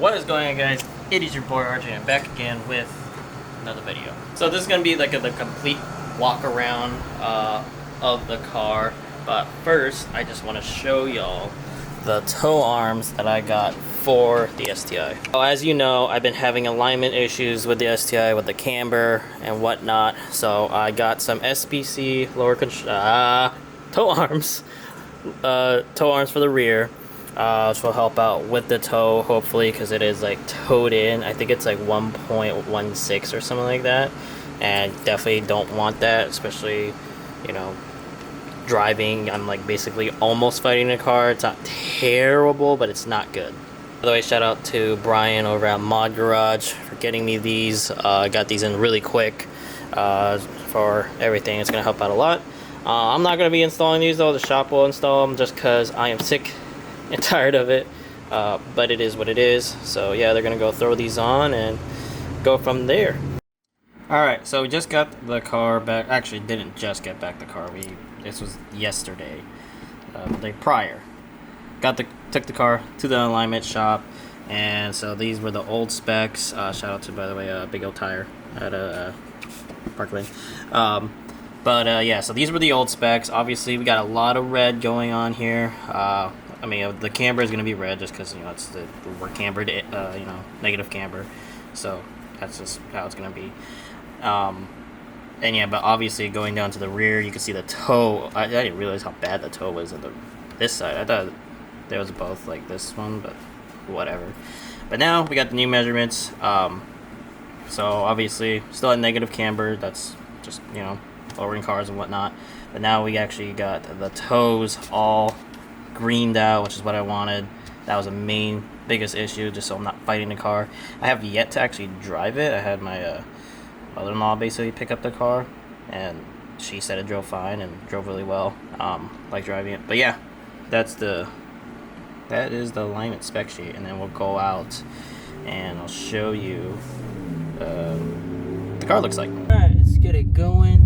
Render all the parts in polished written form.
What is going on, guys? It is your boy RJ and back again with another video. So this is going to be like the complete walk around of the car, but first I just want to show y'all the tow arms that I got for the STI. So as you know, I've been having alignment issues with the STI with the camber and whatnot, so I got some SBC lower tow arms for the rear. Which will help out with the tow, hopefully, because it is like towed in. I think it's like 1.16 or something like that, and definitely don't want that, especially, you know, driving. I'm like basically almost fighting a car. It's not terrible, but it's not good. By the way, shout out to Brian over at Mod Garage for getting me these. I got these in really quick for everything. It's gonna help out a lot. I'm not gonna be installing these though. The shop will install them just because I am sick and tired of it, but it is what it is. So yeah, they're gonna go throw these on and go from there. Alright, so we just got the car back. Actually, didn't just get back the car. This was yesterday, the day prior. Took the car to the alignment shop, and so these were the old specs. Shout out to, by the way, Big O Tire at Parkland. Yeah, so these were the old specs. Obviously, we got a lot of red going on here. I mean, the camber is going to be red just because, you know, we're cambered, you know, negative camber. So that's just how it's going to be. And yeah, but obviously going down to the rear, you can see the toe. I didn't realize how bad the toe was on this side. I thought there was both like this one, but whatever. But now we got the new measurements. So obviously still at negative camber. That's just, you know, lowering cars and whatnot. But now we actually got the toes all greened out, which is what I wanted. That was the biggest issue, just so I'm not fighting the car. I have yet to actually drive it. I had my mother-in-law basically pick up the car, and she said it drove fine and drove really well. Like driving it. But yeah, that is the alignment spec sheet, and then we'll go out and I'll show you the car looks like. Alright, let's get it going.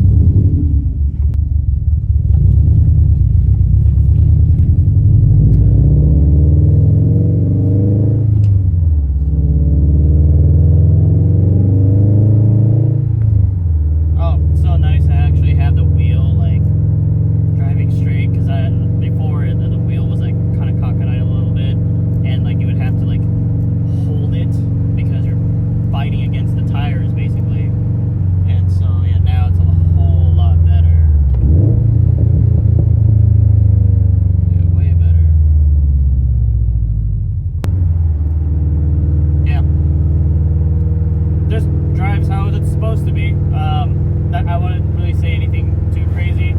I wouldn't really say anything too crazy.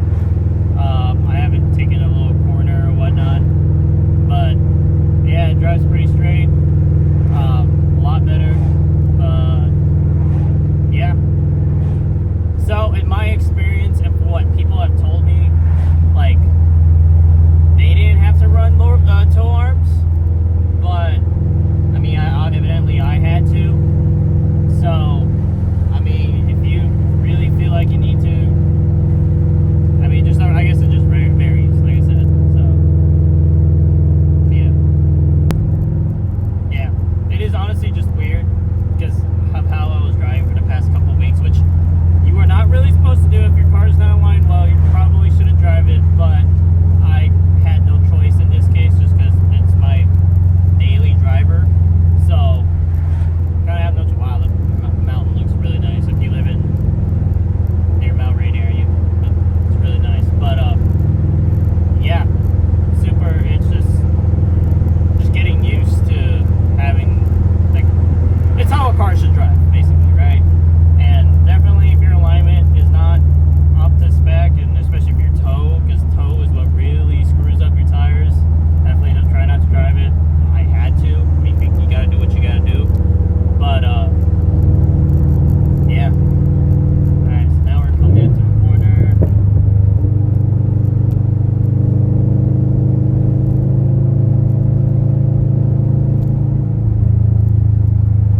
I haven't taken a little corner or whatnot, but yeah, it drives pretty straight. A lot better. Yeah. So in my experience and for what people have told me, like, they didn't have to run tow arms, but I mean, evidently I had to. So I mean, if you really feel like you need to, I mean, just, I guess it just varies, like I said. So yeah, it is honestly just weird because of how I was driving for the past couple of weeks, which you are not really supposed to do. If your car is not aligned well, you probably shouldn't drive it, but I had no choice in this case just because it's my daily driver. So kind of have no choice. Wow, the mountain looks really nice if you live in near Mount Rainier. It's really nice. But yeah, super. It's just getting used to having, like, it's how a car should drive, basically, right? And definitely if your alignment is not up to spec, and especially if your toe, because toe is what really screws up your tires, definitely don't try not to drive it. I had to. I mean, you gotta do what you gotta do. But yeah. Alright, so now we're coming into the corner.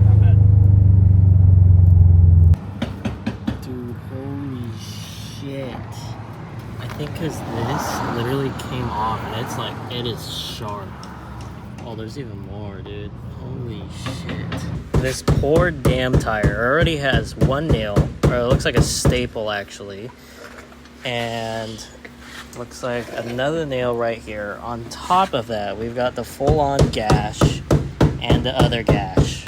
Not bad. Dude, holy shit. I think because this literally came off and it's like, it is sharp. Oh Oh, there's even more, dude. Holy shit. This poor damn tire already has one nail, or it looks like a staple actually, and looks like another nail right here. On top of that, we've got the full-on gash and the other gash.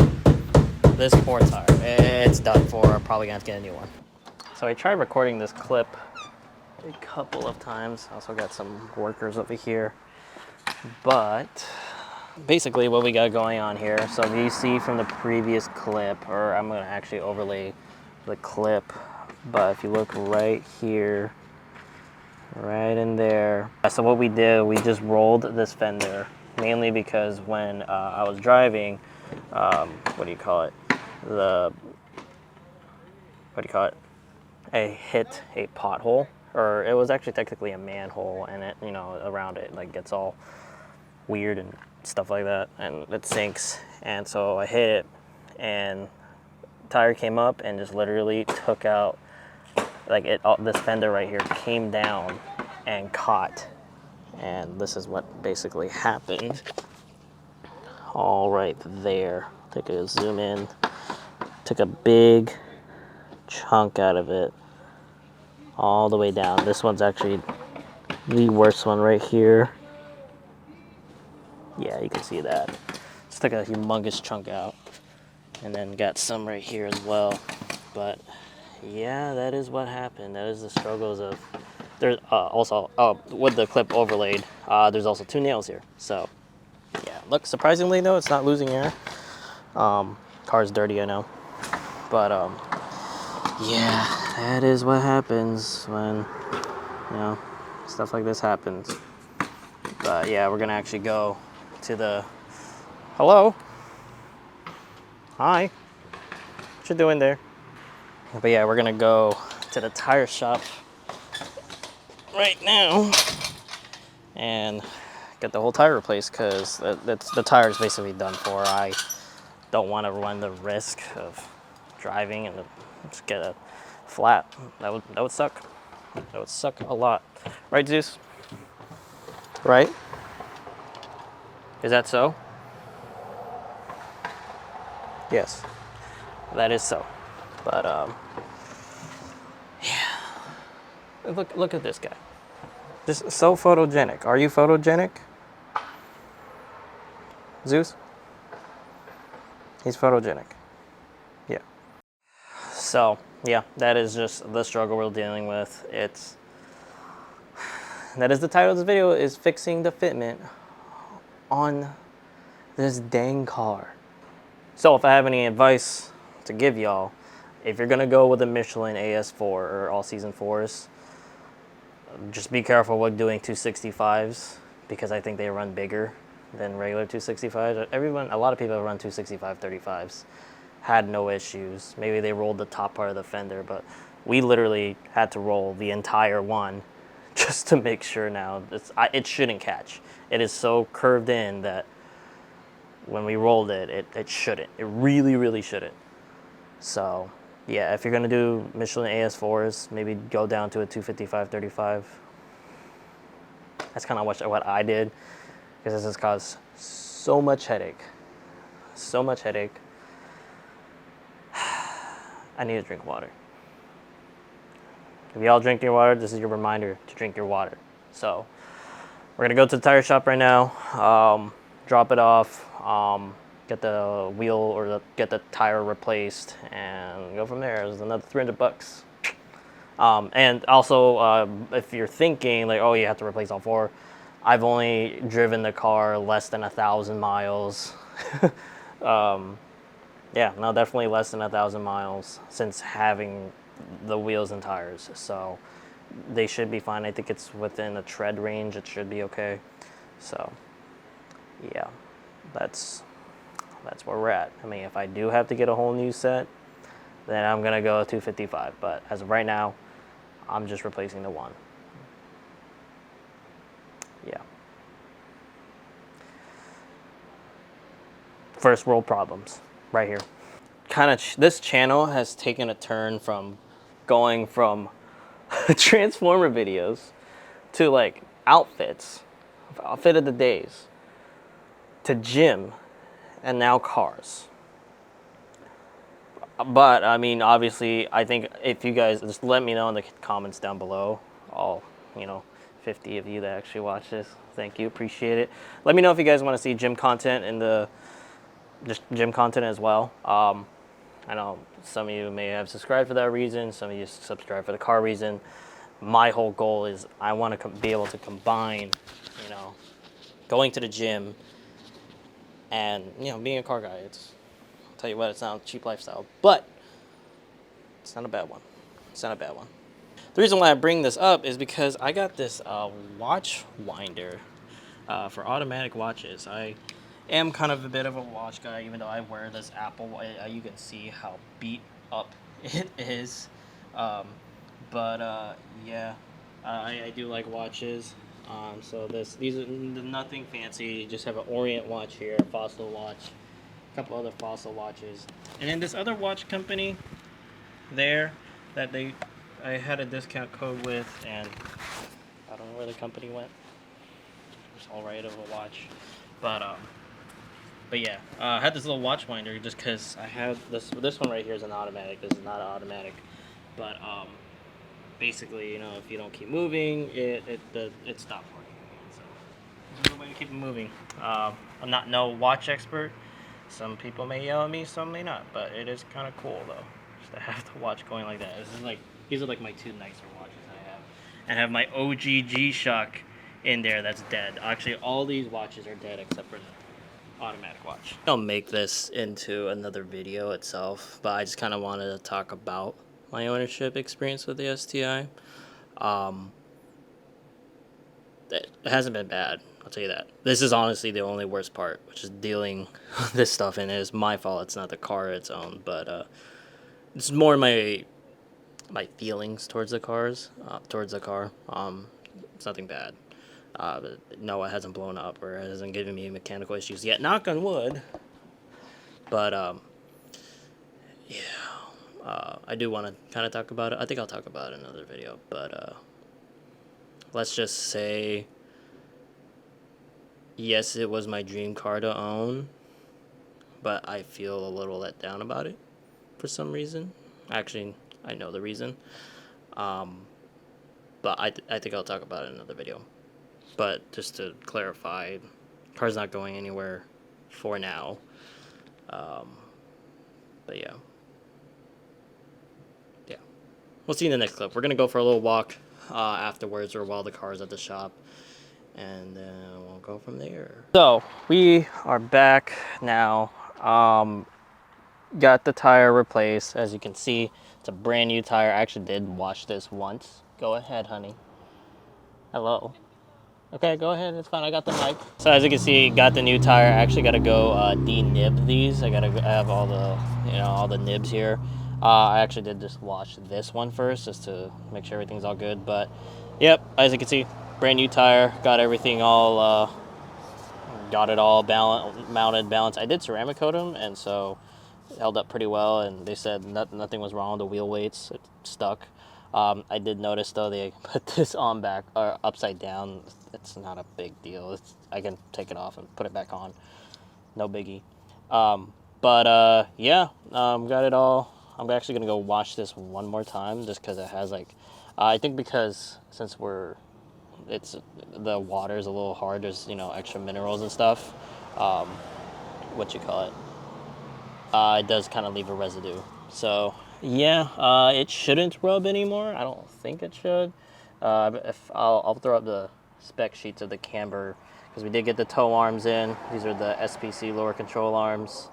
This poor tire, it's done for. I'm probably gonna have to get a new one. So I tried recording this clip a couple of times. Also got some workers over here. But basically what we got going on here, so if you see from the previous clip, or I'm gonna actually overlay the clip, but if you look right here, right in there. So what we did, we just rolled this fender, mainly because when I was driving, what do you call it? I hit a pothole, or it was actually technically a manhole, and it, you know, around it like gets all weird and stuff like that, and it sinks. And so I hit it, and the tire came up and just literally took out, like this fender right here came down and caught, and this is what basically happened. All right there. Take a zoom in. Took a big chunk out of it, all the way down. This one's actually the worst one right here. Yeah, you can see that. Just took a humongous chunk out, and then got some right here as well. But yeah, that is what happened. That is the struggles of. There's also with the clip overlaid. There's also 2 nails here. So yeah, look. Surprisingly though, it's not losing air. Car's dirty, I know, but yeah, that is what happens when, you know, stuff like this happens. But yeah, we're gonna actually go to the, hello, hi, what you doing there? But yeah, we're gonna go to the tire shop right now and get the whole tire replaced, because the tire is basically done for. I don't want to run the risk of driving and just get a flat. That would suck. That would suck a lot, right, Zeus? Right? Is that so? Yes, that is so. But yeah. Look at this guy. This is so photogenic. Are you photogenic, Zeus? He's photogenic. Yeah. So yeah, that is just the struggle we're dealing with. That is the title of this video, is fixing the fitment on this dang car. So if I have any advice to give y'all, if you're gonna go with a Michelin AS4 or all season 4s, just be careful with doing 265s, because I think they run bigger than regular 265s. A lot of people run 265 35s, had no issues. Maybe they rolled the top part of the fender, but we literally had to roll the entire one just to make sure now it shouldn't catch. It is so curved in that when we rolled it, it shouldn't. It really, really shouldn't. So yeah, if you're gonna do Michelin AS4s, maybe go down to a 255 35. That's kind of what I did, because this has caused so much headache. So much headache. I need to drink water. If y'all drink your water, this is your reminder to drink your water. So we're gonna go to the tire shop right now, drop it off, get the wheel or get the tire replaced, and go from there. It's another $300. And also, if you're thinking like, oh, you have to replace all 4, I've only driven the car less than 1,000 miles. Yeah, no, definitely less than 1,000 miles since having the wheels and tires. So they should be fine. I think it's within a tread range. It should be okay. So yeah, that's where we're at. I mean, if I do have to get a whole new set, then I'm gonna go 255. But as of right now, I'm just replacing the one. Yeah. First world problems, right here. This channel has taken a turn from going from Transformer videos to like outfits, outfit of the days, to gym, and now cars. But I mean, obviously, I think if you guys just let me know in the comments down below, all 50 of you that actually watch this, thank you, appreciate it. Let me know if you guys want to see gym content and just gym content as well. I know some of you may have subscribed for that reason, some of you subscribe for the car reason. My whole goal is I want to be able to combine, going to the gym and being a car guy. I'll tell you what, it's not a cheap lifestyle, but it's not a bad one. It's not a bad one. The reason why I bring this up is because I got this watch winder for automatic watches. I am kind of a bit of a watch guy, even though I wear this Apple. You can see how beat up it is. Yeah, I do like watches. So these are nothing fancy. You just have an Orient watch here, a Fossil watch, a couple other Fossil watches, and then this other watch company there that I had a discount code with, and I don't know where the company went. It's all right of a watch, but yeah, I had this little watch winder just because I have this one right here is an automatic. This is not an automatic, but basically, if you don't keep moving, it stops working. So there's no way to keep it moving. I'm not no watch expert. Some people may yell at me, some may not, but it is kind of cool though, just to have the watch going like that. These are like my two nicer watches I have, and I have my OG G-Shock in there that's dead. Actually, all these watches are dead except for the automatic watch. I'll make this into another video itself, but I just kind of wanted to talk about my ownership experience with the STI. It hasn't been bad, I'll tell you that. This is honestly the only worst part, which is dealing this stuff in. It is my fault. It's not the car its own, but it's more my feelings towards the car. It's nothing bad. No, it hasn't blown up or it hasn't given me mechanical issues yet. Knock on wood. But yeah, I do want to kind of talk about it. I think I'll talk about it in another video. But let's just say, yes, it was my dream car to own, but I feel a little let down about it for some reason. Actually, I know the reason. But I think I'll talk about it in another video. But just to clarify, car's not going anywhere for now. But yeah. Yeah. We'll see you in the next clip. We're going to go for a little walk afterwards or while the car's at the shop. And then we'll go from there. So, we are back now. Got the tire replaced. As you can see, it's a brand new tire. I actually did wash this once. Go ahead, honey. Hello. Okay, go ahead. It's fine. I got the mic. So as you can see, got the new tire. I actually got to go de-nib these. I have all the all the nibs here. I actually did just wash this one first just to make sure everything's all good. But yep, as you can see, brand new tire. Got everything all got it all mounted, balanced. I did ceramic coat them, and so it held up pretty well. And they said nothing was wrong with the wheel weights. It stuck. I did notice though they put this on back or upside down. It's not a big deal. I can take it off and put it back on. No biggie. Yeah, got it all. I'm actually gonna go wash this one more time just because it has I think because since the water is a little hard. There's extra minerals and stuff. It does kind of leave a residue. So yeah, it shouldn't rub anymore. I don't think it should. If I'll throw up the spec sheets of the camber because we did get the tow arms in. These are the SPC lower control arms,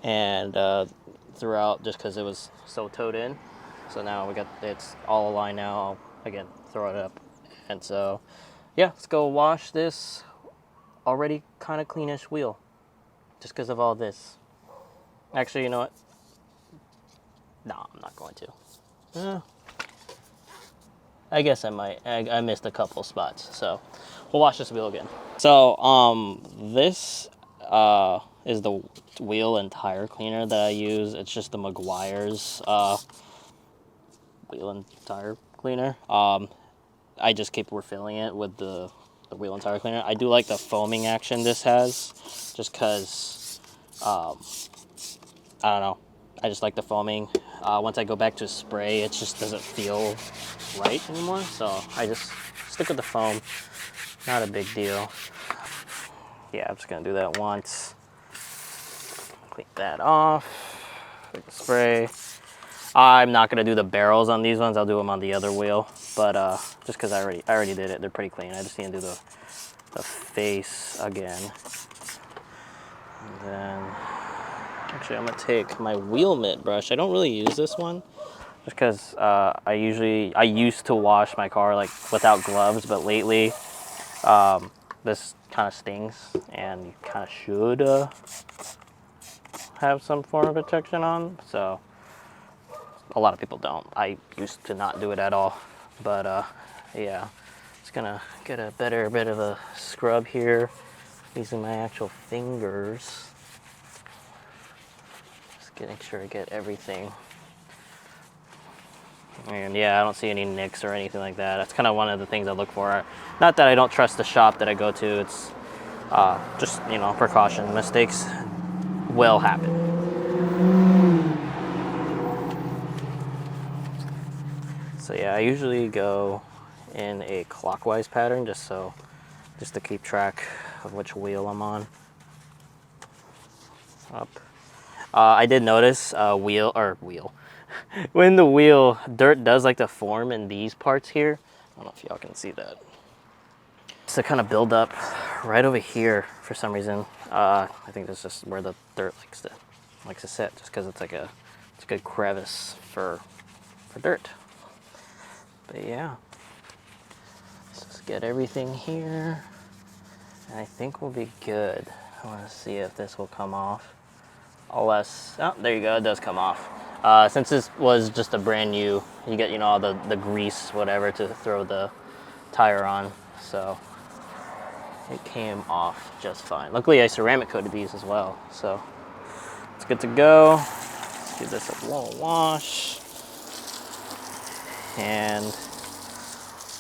and throughout just because it was so towed in. So now it's all aligned now. I'll again throw it up, and so yeah, let's go wash this already kind of cleanish wheel just because of all this. Actually, you know what? No, I'm not going to. I guess I might. I missed a couple spots, so we'll wash this wheel again. So this is the wheel and tire cleaner that I use. It's just the Meguiar's wheel and tire cleaner. I just keep refilling it with the the wheel and tire cleaner. I do like the foaming action this has, just because, I don't know, I just like the foaming. Once I go back to spray, it just doesn't feel right anymore, so I just stick with the foam. Not a big deal. Yeah, I'm just gonna do that once. Clean that off. Take the spray. I'm not gonna do the barrels on these ones. I'll do them on the other wheel, but just because I already did it. They're pretty clean. I just need to do the face again. And then, actually, I'm gonna take my wheel mitt brush. I don't really use this one, just because I used to wash my car like without gloves, but lately this kind of stings, and you kind of should have some form of protection on. So a lot of people don't. I used to not do it at all, but yeah, just gonna get a better bit of a scrub here using my actual fingers. Just getting sure to get everything. And yeah, I don't see any nicks or anything like that. That's kind of one of the things I look for. Not that I don't trust the shop that I go to. It's just, you know, precaution. Mistakes will happen. So yeah, I usually go in a clockwise pattern just to keep track of which wheel I'm on. Up. I did notice when the wheel dirt does like to form in these parts here. I don't know if y'all can see that. To kind of build up right over here for some reason. I think that's just where the dirt likes to sit, just because it's a good crevice for dirt. But yeah, let's just get everything here, and I think we'll be good. I want to see if this will come off. Unless, oh, there you go, it does come off. Since this was just a brand new, you get, you know, all the grease, whatever, to throw the tire on, so it came off just fine. Luckily, I ceramic coated these as well, so it's good to go. Let's give this a little wash, and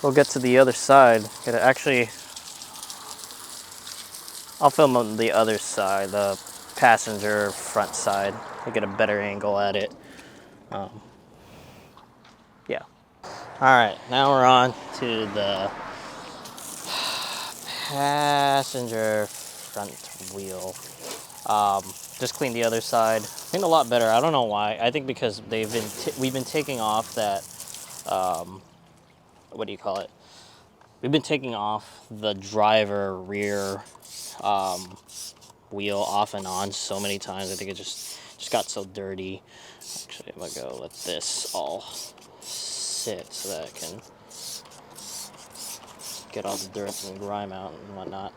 we'll get to the other side. I'll film on the other side, the passenger front side, to get a better angle at it. Yeah. All right, now we're on to the passenger front wheel. Just cleaned the other side. I think a lot better. I don't know why. I think because we've been taking off that, what do you call it? We've been taking off the driver rear wheel off and on so many times. I think it just got so dirty. Actually, I'm gonna go let this all sit so that I can get all the dirt and grime out and whatnot.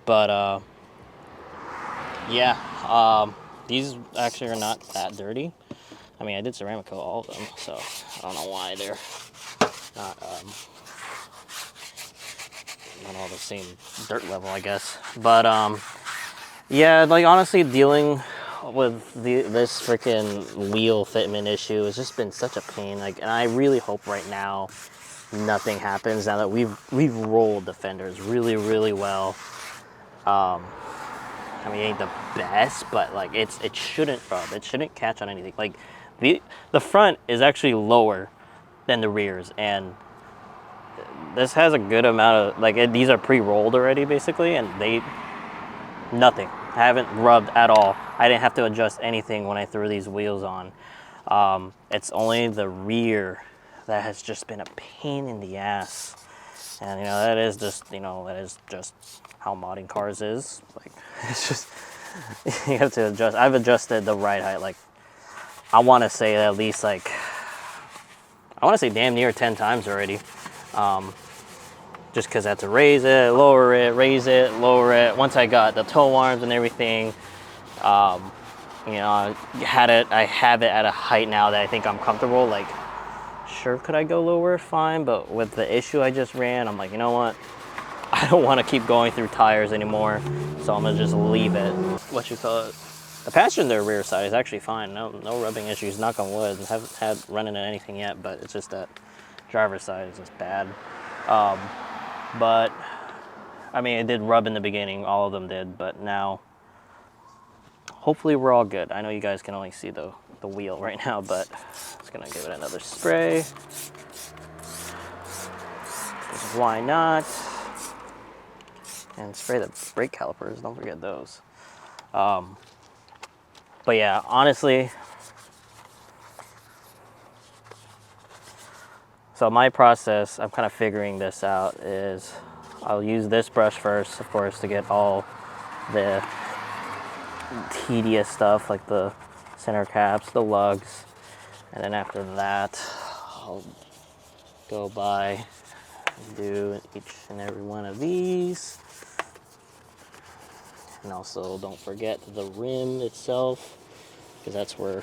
But yeah, these actually are not that dirty. I mean, I did ceramic coat all of them, so I don't know why they're not all the same dirt level, I guess. But yeah, like honestly, dealing with this freaking wheel fitment issue has just been such a pain. Like, and I really hope right now nothing happens now that we've rolled the fenders really, really well. I mean, it ain't the best, but like it shouldn't rub. It shouldn't catch on anything. Like the front is actually lower than the rears, and this has a good amount of like these are pre-rolled already basically, and nothing. I haven't rubbed at all. I didn't have to adjust anything when I threw these wheels on. It's only the rear that has just been a pain in the ass. And you know, that is just how modding cars is. Like, it's just, you have to adjust. I've adjusted the ride height, like, I want to say at least like, I want to say damn near 10 times already. Just because I had to raise it, lower it, raise it, lower it. Once I got the tow arms and everything, you know, I have it at a height now that I think I'm comfortable. Like, sure, could I go lower? Fine, but with the issue I just ran, I'm like, you know what? I don't want to keep going through tires anymore, so I'm gonna just leave it. What you call it? The passenger rear side is actually fine. No rubbing issues. Knock on wood. I haven't had run into anything yet, but it's just that driver's side is just bad. But I mean, it did rub in the beginning, all of them did, but now hopefully we're all good. I know you guys can only see the wheel right now, but just gonna give it another spray. Why not? And spray the brake calipers, don't forget those. But yeah, honestly, so my process, I'm kind of figuring this out, is I'll use this brush first, of course, to get all the tedious stuff like the center caps, the lugs, and then after that, I'll go by and do each and every one of these. And also don't forget the rim itself, because that's where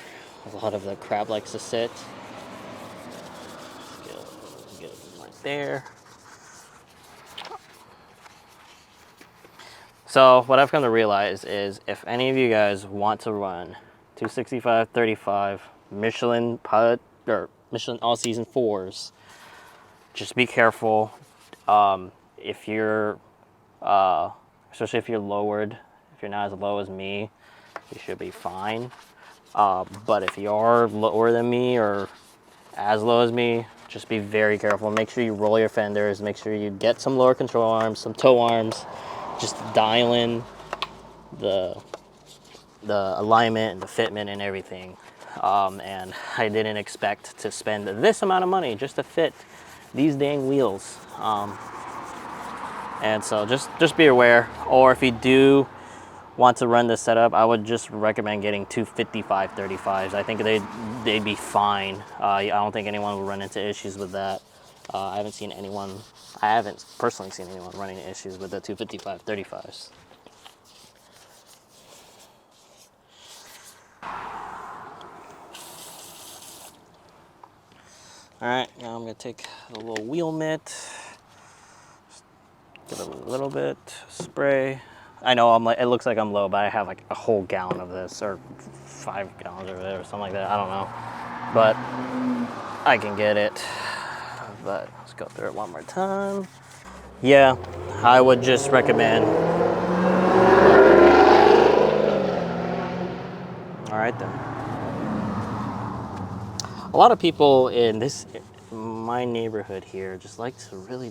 a lot of the crap likes to sit. Get it right there. So what I've come to realize is if any of you guys want to run 265/35 Michelin pilot or Michelin all season 4s, just be careful. If you're especially if you're lowered, if you're not as low as me, you should be fine. But if you are lower than me or as low as me, just be very careful. Make sure you roll your fenders, make sure you get some lower control arms, some toe arms, just dial in the alignment and the fitment and everything. And I didn't expect to spend this amount of money just to fit these dang wheels. And so just be aware. Or if you do want to run this setup, I would just recommend getting 255/35s. I think they'd be fine. I don't think anyone will run into issues with that. I haven't personally seen anyone running into issues with the 255/35s. All right, now I'm gonna take a little wheel mitt, give it a little bit spray. I know it looks like I'm low, but I have like a whole gallon of this, or 5 gallons or whatever, something like that. I don't know, but I can get it. But let's go through it one more time. Yeah, I would just recommend. All right then. A lot of people in my neighborhood here just like to really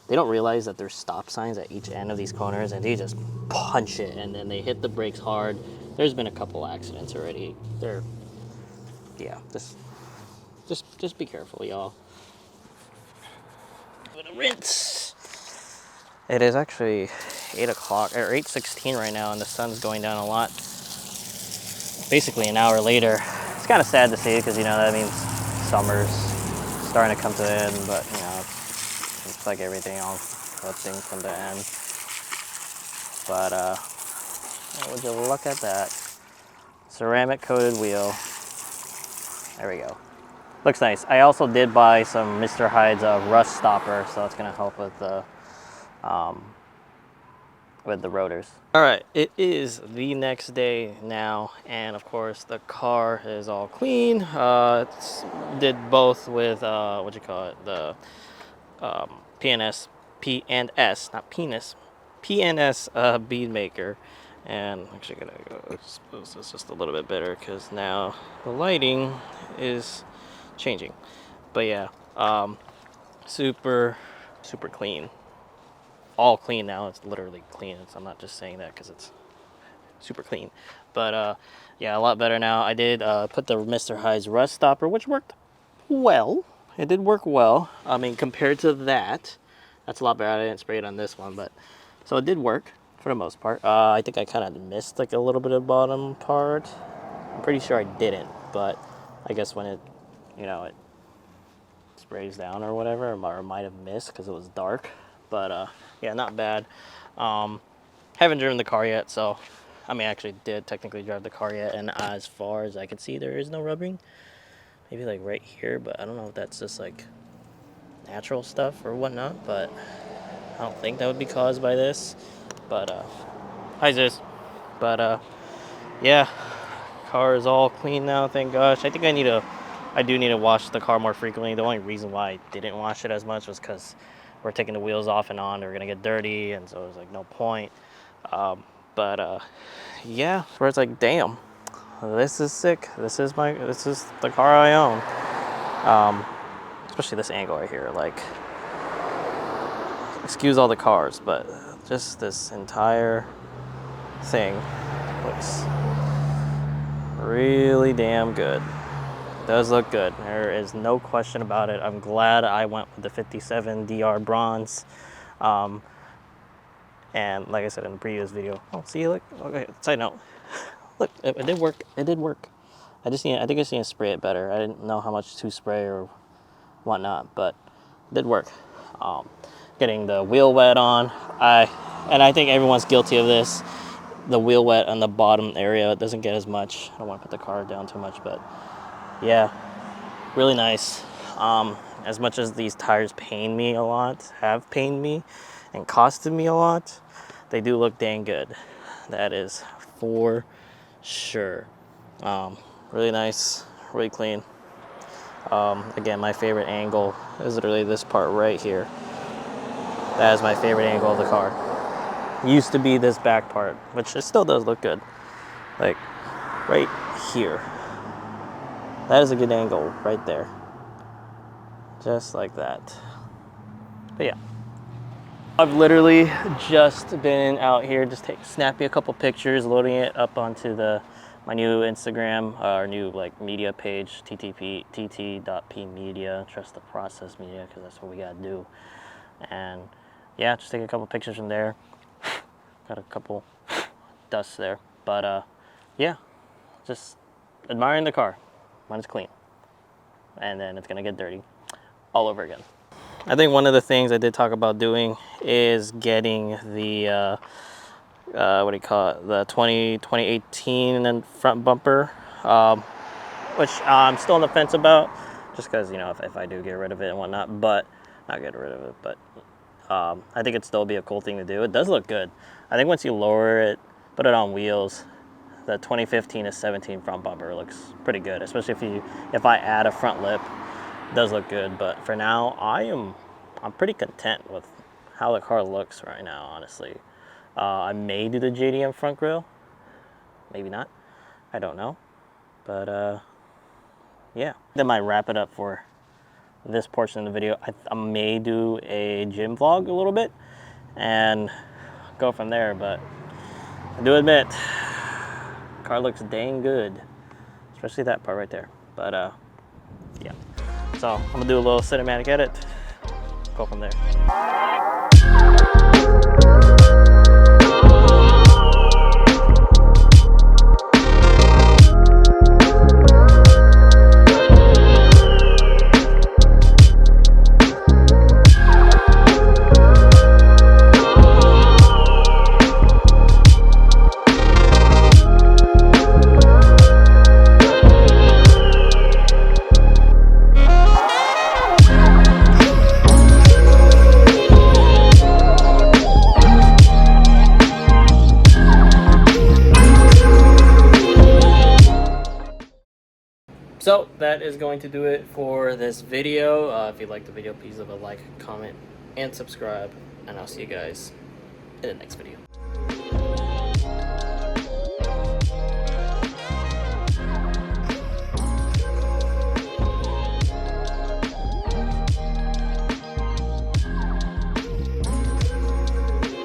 they don't realize that there's stop signs at each end of these corners, and they just punch it and then they hit the brakes hard. There's been a couple accidents already. Yeah, just be careful, y'all. Give it a rinse. It is actually 8 o'clock or 8:16 right now, and the sun's going down a lot. Basically an hour later. It's kind of sad to see, because that means summer's starting to come to an end, but it's like everything else, things come to an end. But would you look at that ceramic coated wheel? There we go. Looks nice. I also did buy some Mr. Hyde's rust stopper, so it's gonna help with the rotors. All right, it is the next day now, and of course the car is all clean. Did both with the P&S, not penis, P&S bead maker. And I'm actually gonna go expose this just a little bit better, because now the lighting is changing. But yeah, super clean. All clean now. It's literally clean. I'm not just saying that because it's super clean. But yeah, a lot better now. I did put the Mr. Hyde's rust stopper, which worked well. It did work well. I mean, compared to that's a lot better. I didn't spray it on this one, but so it did work for the most part. I think I kind of missed like a little bit of the bottom part. I'm pretty sure I didn't, but I guess when it sprays down or whatever, or might have missed because it was dark. But yeah, not bad. Haven't driven the car yet, so I mean, I actually did technically drive the car yet, and as far as I can see, there is no rubbing. Maybe like right here, but I don't know if that's just like natural stuff or whatnot, but I don't think that would be caused by this. But hi Zeus. But yeah, car is all clean now, thank gosh. I think I do need to wash the car more frequently. The only reason why I didn't wash it as much was because we're taking the wheels off and on, they were gonna get dirty, and so it was like no point. Yeah, where it's like, damn, this is sick. This is the car I own. Especially this angle right here. Like, excuse all the cars, but just this entire thing looks really damn good. It does look good. There is no question about it. I'm glad I went with the 57 DR Bronze. And like I said in the previous video, oh, see, look, okay, side note, look, it did work. It did work. I think I just need to spray it better. I didn't know how much to spray or whatnot, but it did work. Getting the wheel wet on, and I think everyone's guilty of this. The wheel wet on the bottom area, it doesn't get as much. I don't want to put the car down too much, but yeah, really nice. As much as these tires pain me a lot, have pained me and costed me a lot, they do look dang good. That is for sure. Really nice, really clean. Again, my favorite angle is literally this part right here. That is my favorite angle of the car. Used to be this back part, which it still does look good. Like right here. That is a good angle right there. Just like that. But yeah. I've literally just been out here just snapping a couple pictures, loading it up onto my new Instagram, our new like media page, tt.p media, trust the process media, because that's what we gotta do. And yeah, just take a couple pictures from there. Got a couple dusts there, but yeah, just admiring the car when it's clean, and then it's gonna get dirty all over again. I think one of the things I did talk about doing is getting the what do you call it, the 2018 and front bumper, which I'm still on the fence about, just because, you know, if I do get rid of it and whatnot, but not get rid of it, but I think it'd still be a cool thing to do. It does look good. I think once you lower it, put it on wheels, the 2015 to 17 front bumper looks pretty good, especially if I add a front lip. It does look good, but for now I'm pretty content with how the car looks right now, honestly. I may do the JDM front grille, maybe not, I don't know, but yeah. That might wrap it up for this portion of the video. I may do a gym vlog a little bit and go from there, but I do admit, car looks dang good, especially that part right there. But yeah, so I'm gonna do a little cinematic edit, go from there. So that is going to do it for this video. If you liked the video, please leave a like, comment, and subscribe. And I'll see you guys in the next video.